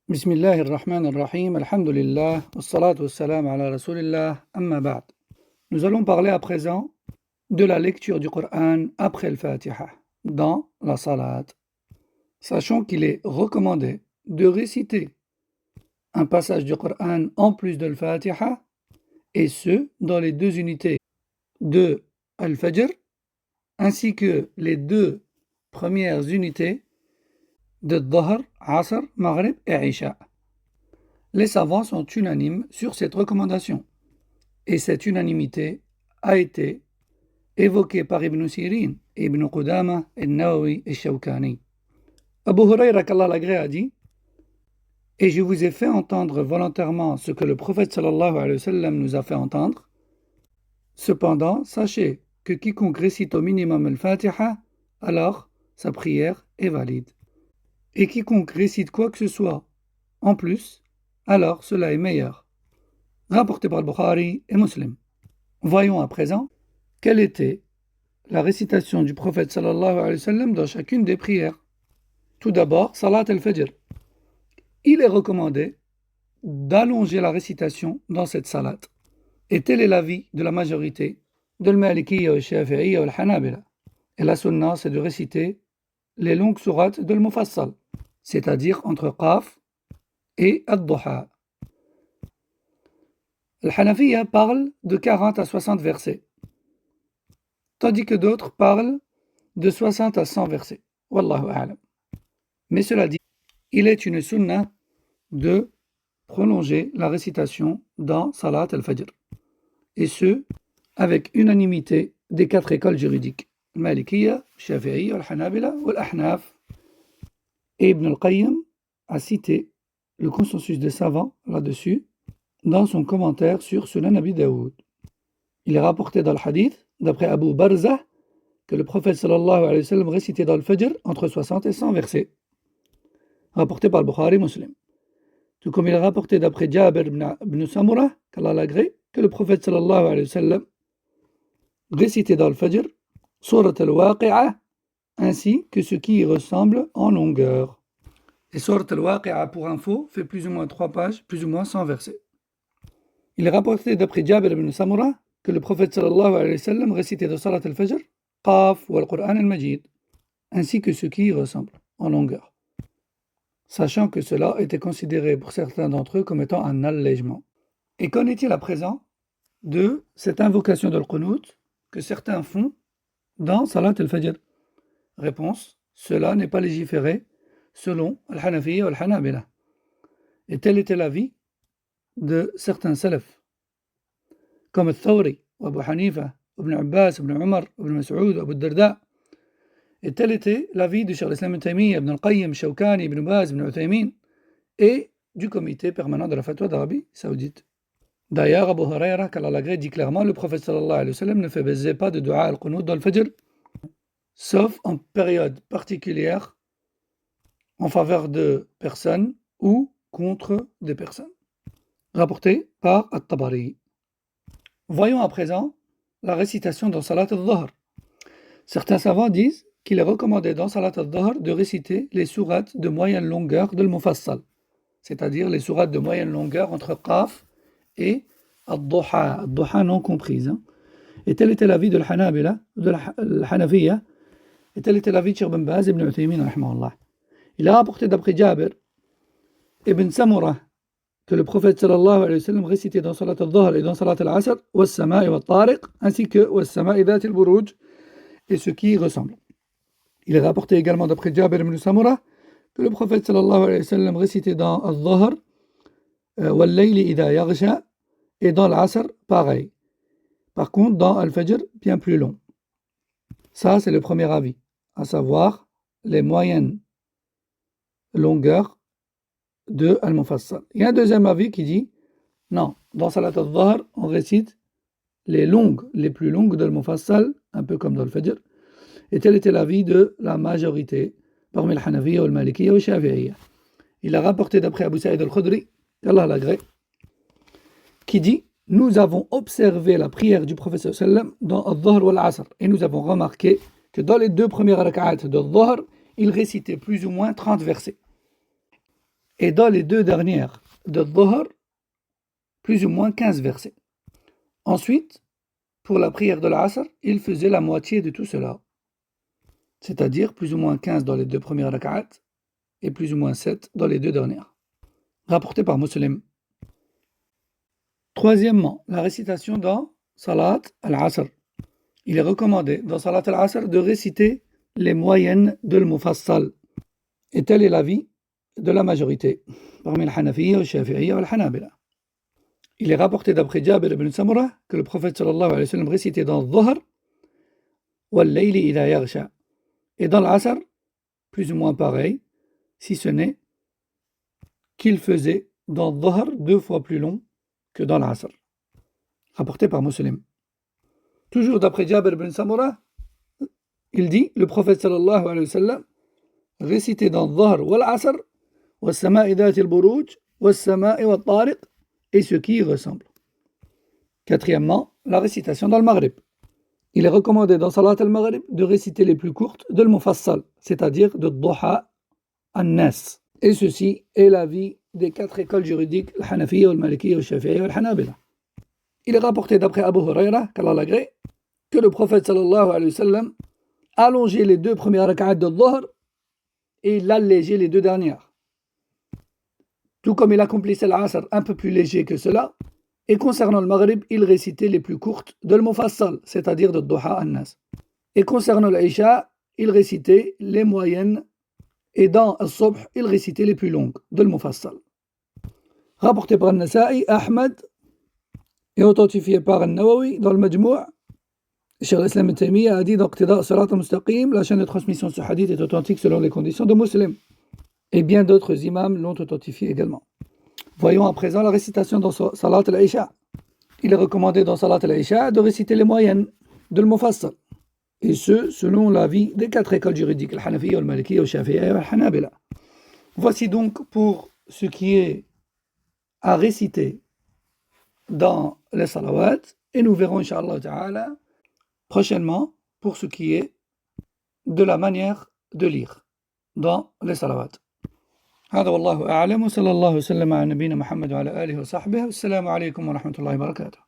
بسم الله الرحمن الرحيم الحمد لله والصلاة والسلام على رسول الله أما بعد. Nous allons parler à présent de la lecture du Coran après le Fatiha dans la salat. Sachant qu'il est recommandé de réciter un passage du Coran en plus de le Fatiha, et ce dans les deux unités de Al-Fajr ainsi que les deux premières unités de Dhahr, Asr, Maghrib et Isha. Les savants sont unanimes sur cette recommandation, et cette unanimité a été évoquée par Ibn Sirin, Ibn Qudama, Al-Nawawi et Shawkani. Abu Huraira, qu'Allah l'agrée, a dit: et je vous ai fait entendre volontairement ce que le prophète sallallahu alayhi wa sallam nous a fait entendre. Cependant, sachez que quiconque récite au minimum al-Fatiha, alors sa prière est valide. Et quiconque récite quoi que ce soit en plus, alors cela est meilleur. Rapporté par Bukhari et Muslim. Voyons à présent quelle était la récitation du prophète sallallahu alayhi wa sallam dans chacune des prières. Tout d'abord, Salat al-Fajr. Il est recommandé d'allonger la récitation dans cette salat. Et tel est l'avis de la majorité de l'Malikiyya, le Shafi'iyya et le Hanabila. Et la sunna, c'est de réciter les longues sourates de l'Mufassal, c'est-à-dire entre Qaf et Ad-Duha. Le Hanafiyya parle de 40 à 60 versets, tandis que d'autres parlent de 60 à 100 versets. Wallahu a'lam. Mais cela dit, il est une sunna de prolonger la récitation dans Salat al-Fajr, et ce, avec unanimité des quatre écoles juridiques, Malikiyya, Shafi'iyya, Al-Hanabila ou Al-Ahnaf. Et Ibn al-Qayyim a cité le consensus des savants là-dessus dans son commentaire sur Sunan Abi Daoud. Il est rapporté dans le hadith, d'après Abu Barzah, que le prophète sallallahu alayhi wa sallam récitait dans le Fajr entre 60 et 100 versets, rapporté par Bukhari Muslim. Tout comme il est rapporté d'après Jabir ibn Samura, qu'Allah l'agrée, que le prophète sallallahu alayhi wa sallam récitait dans le Fajr Surat al-Waqi'ah, ainsi que ce qui y ressemble en longueur. Et Surat al-Waqi'ah, pour info, fait plus ou moins 3 pages, plus ou moins 100 versets. Il est rapporté d'après Jabir ibn Samura que le prophète sallallahu alayhi wa sallam récitait dans Salat al-Fajr Qaf ou al-Qur'an al-Majid, ainsi que ce qui y ressemble en longueur, sachant que cela était considéré pour certains d'entre eux comme étant un allègement. Et qu'en est-il à présent de cette invocation de l'Qunut que certains font dans Salat al-Fajr? Réponse: cela n'est pas légiféré selon Al-Hanafiyya ou Al-Hanabila. Et tel était l'avis de certains salafs, comme Al-Thawri, Abu Hanifa, Ibn Abbas, Ibn Umar, Ibn Mas'ud, Abu Darda. Et tel était l'avis de Cheikh al-Islam Ibn Taymiyyah, Ibn al-Qayyim, Shawkani, Ibn Baz, Ibn Uthaymin, et du comité permanent de la fatwa d'Arabie Saoudite. D'ailleurs, Abu Huraira, qu'Allah l'agrée, dit clairement: le prophète sallallahu alayhi wa sallam ne faisait pas de dua al-Qunut dans le Fajr, sauf en période particulière, en faveur de personnes ou contre des personnes. Rapporté par At-Tabari. Voyons à présent la récitation dans Salat al-Dhahr. Certains savants disent qu'il est recommandé dans Salat al-Dhahr de réciter les sourates de moyenne longueur de l'Mufassal, c'est-à-dire les sourates de moyenne longueur entre Qaf et Ad-Duha, Ad-Duha non comprise. Et tel était l'avis de l'Hanabila, de l'Hanafiyya, et tel était l'avis de Cheikh Ibn Baz Ibn Uthaymin rahimahullah. Il a rapporté d'après Jabir ibn Samura que le prophète sallallahu alayhi wa sallam récitait dans Salat al-Dhahr et dans Salat al-Asr was-Sama'i wat-Tariq, ainsi que was-Sama'i dhati al-Buruj, et ce qui y ressemble. Il est rapporté également d'après Jabir ibn Samura que le prophète sallallahu alayhi wa sallam récitait dans al-Dhahr wal-Layli idha yaghsha, et dans l'Asr pareil. Par contre, dans al-Fajr, bien plus long. Ça, c'est le premier avis, à savoir les moyennes longueurs de Al-Mufassal. Il y a un deuxième avis qui dit non, dans Salat al-Dhahr, on récite les plus longues de Al-Mufassal, un peu comme dans le Fajr. Et tel était l'avis de la majorité parmi le Hanafiyya ou le Malikiyya ou le Shafi'iyya. Il a rapporté d'après Abu Sa'id al-Khudri, qu'Allah l'agrée, qui dit: nous avons observé la prière du prophète sallam dans Al-Dhahr ou Al-Asr, et nous avons remarqué que dans les deux premières rak'at de Al-Dhahr, il récitait plus ou moins 30 versets. Et dans les deux dernières de Dhuhr, plus ou moins 15 versets. Ensuite, pour la prière de l'Asr, il faisait la moitié de tout cela. C'est-à-dire plus ou moins 15 dans les deux premières rak'at et plus ou moins 7 dans les deux dernières. Rapporté par Muslim. Troisièmement, la récitation dans Salat al-Asr. Il est recommandé dans Salat al-Asr de réciter les moyennes de l'Mufassal. Et tel est l'avis de la majorité, parmi le Hanafiyya, le Shafi'iyya et le Hanabila. Il est rapporté d'après Jabir ibn Samura que le prophète sallallahu alayhi wa sallam récitait dans Dhuhr wal-layli idha yaghsha. Et dans l'Asr, plus ou moins pareil, si ce n'est qu'il faisait dans Dhuhr 2 fois plus long que dans l'Asr. Rapporté par Muslim. Toujours d'après Jabir ibn Samura, il dit, le prophète sallallahu alayhi wa sallam récitait dans Dhuhr wal-Asr was-sama'i dhati al-buruj was-sama'i wat-tariq et ce qui y ressemble. Quatrièmement, la récitation dans le Maghrib. Il est recommandé dans Salat al-Maghrib de réciter les plus courtes de l'Mufassal, c'est-à-dire de Duha an-Nas. Et ceci est l'avis des 4 écoles juridiques, le Hanafiyya, le Malikiyya, le Shafi'iyya et le Hanabila. Il est rapporté d'après Abu Huraira, qu'Allah l'agrée, que le prophète sallallahu alayhi wa sallam allongeait les 2 premières rak'at de Dhuhr et il allégeait les 2 dernières. Tout comme il accomplissait l'Asr un peu plus léger que cela, et concernant le Maghrib, il récitait les plus courtes de l'Mufassal, c'est-à-dire de Duha an-Nas. Et concernant l'Isha, il récitait les moyennes, et dans Al-Subh, il récitait les plus longues de l'Mufassal. Rapporté par Al-Nasa'i, Ahmad, et authentifié par Al-Nawawi dans le Majmou', Cheikh al-Islam ibn Taymiyyah a dit dans Iqtida' Sirat al-Mustaqim, la chaîne de transmission de ce hadith est authentique selon les conditions de Muslim. Et bien d'autres imams l'ont authentifié également. Voyons à présent la récitation dans Salat al-Isha. Il est recommandé dans Salat al-Isha de réciter les moyennes de l'Mufassal. Et ce, selon l'avis des 4 écoles juridiques, le Hanafiyya, le Malikiyya, le Shafi'iyya et le Hanabila. Voici donc pour ce qui est à réciter dans les salawat. Et nous verrons, Inch'Allah Ta'ala, prochainement pour ce qui est de la manière de lire dans les salawat. هذا والله أعلم وصلى الله وسلم على نبينا محمد وعلى آله وصحبه والسلام عليكم ورحمة الله وبركاته